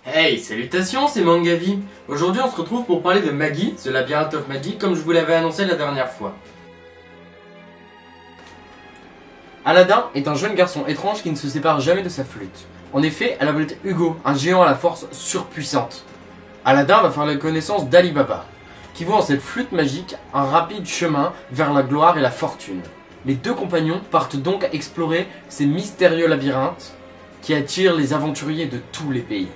Hey, salutations, c'est Mangavi. Aujourd'hui on se retrouve pour parler de Magi, The Labyrinth of Magic, comme je vous l'avais annoncé la dernière fois. Aladdin est un jeune garçon étrange qui ne se sépare jamais de sa flûte. En effet, elle abrite Hugo, un géant à la force surpuissante. Aladdin va faire la connaissance d'Ali Baba, qui voit en cette flûte magique un rapide chemin vers la gloire et la fortune. Les deux compagnons partent donc explorer ces mystérieux labyrinthes qui attirent les aventuriers de tous les pays.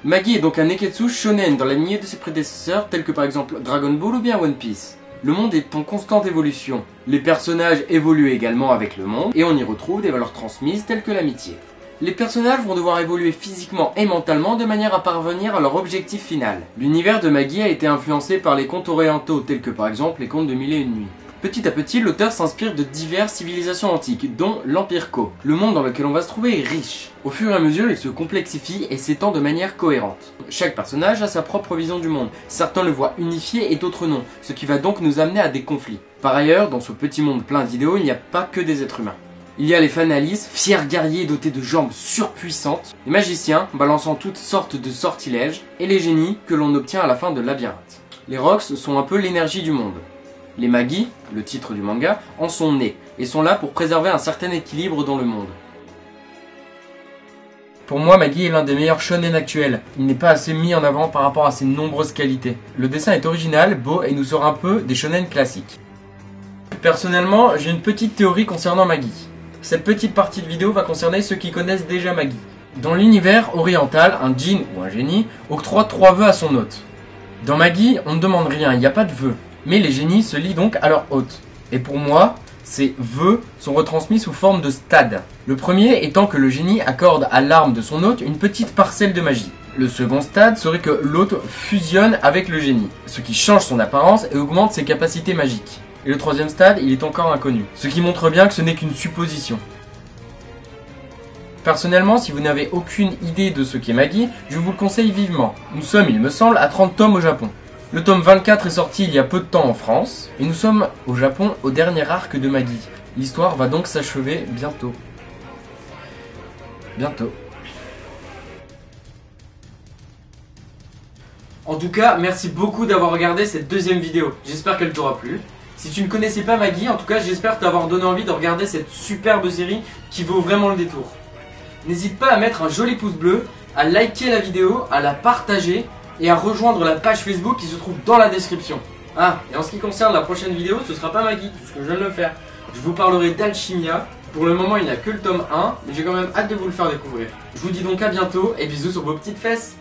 Magi est donc un neketsu shonen dans la lignée de ses prédécesseurs tels que par exemple Dragon Ball ou bien One Piece. Le monde est en constante évolution. Les personnages évoluent également avec le monde et on y retrouve des valeurs transmises telles que l'amitié. Les personnages vont devoir évoluer physiquement et mentalement de manière à parvenir à leur objectif final. L'univers de Magi a été influencé par les contes orientaux tels que par exemple les contes de Mille et une nuits. Petit à petit, l'auteur s'inspire de diverses civilisations antiques, dont l'Empire Ko. Le monde dans lequel on va se trouver est riche. Au fur et à mesure, il se complexifie et s'étend de manière cohérente. Chaque personnage a sa propre vision du monde. Certains le voient unifié et d'autres non, ce qui va donc nous amener à des conflits. Par ailleurs, dans ce petit monde plein d'idéaux, il n'y a pas que des êtres humains. Il y a les Fanalis, fiers guerriers dotés de jambes surpuissantes, les magiciens balançant toutes sortes de sortilèges, et les génies que l'on obtient à la fin de Labyrinthe. Les Rox sont un peu l'énergie du monde. Les Magi, le titre du manga, en sont nés et sont là pour préserver un certain équilibre dans le monde. Pour moi, Magi est l'un des meilleurs shonen actuels. Il n'est pas assez mis en avant par rapport à ses nombreuses qualités. Le dessin est original, beau et nous sort un peu des shonen classiques. Personnellement, j'ai une petite théorie concernant Magi. Cette petite partie de vidéo va concerner ceux qui connaissent déjà Magi. Dans l'univers oriental, un djinn ou un génie octroie 3 vœux à son hôte. Dans Magi, on ne demande rien, il n'y a pas de vœux. Mais les génies se lient donc à leur hôte. Et pour moi, ces vœux sont retransmis sous forme de stades. Le premier étant que le génie accorde à l'âme de son hôte une petite parcelle de magie. Le second stade serait que l'hôte fusionne avec le génie, ce qui change son apparence et augmente ses capacités magiques. Et le troisième stade, il est encore inconnu, ce qui montre bien que ce n'est qu'une supposition. Personnellement, si vous n'avez aucune idée de ce qu'est Magi, je vous le conseille vivement. Nous sommes, il me semble, à 30 tomes au Japon. Le tome 24 est sorti il y a peu de temps en France, et nous sommes au Japon au dernier arc de Magi. L'histoire va donc s'achever bientôt. En tout cas, merci beaucoup d'avoir regardé cette deuxième vidéo. J'espère qu'elle t'aura plu. Si tu ne connaissais pas Magi, en tout cas, j'espère t'avoir donné envie de regarder cette superbe série qui vaut vraiment le détour. N'hésite pas à mettre un joli pouce bleu, à liker la vidéo, à la partager et à rejoindre la page Facebook qui se trouve dans la description. Ah, et en ce qui concerne la prochaine vidéo, ce sera pas Magi, puisque je viens de le faire. Je vous parlerai d'Alchimia. Pour le moment, il n'y a que le tome 1, mais j'ai quand même hâte de vous le faire découvrir. Je vous dis donc à bientôt et bisous sur vos petites fesses.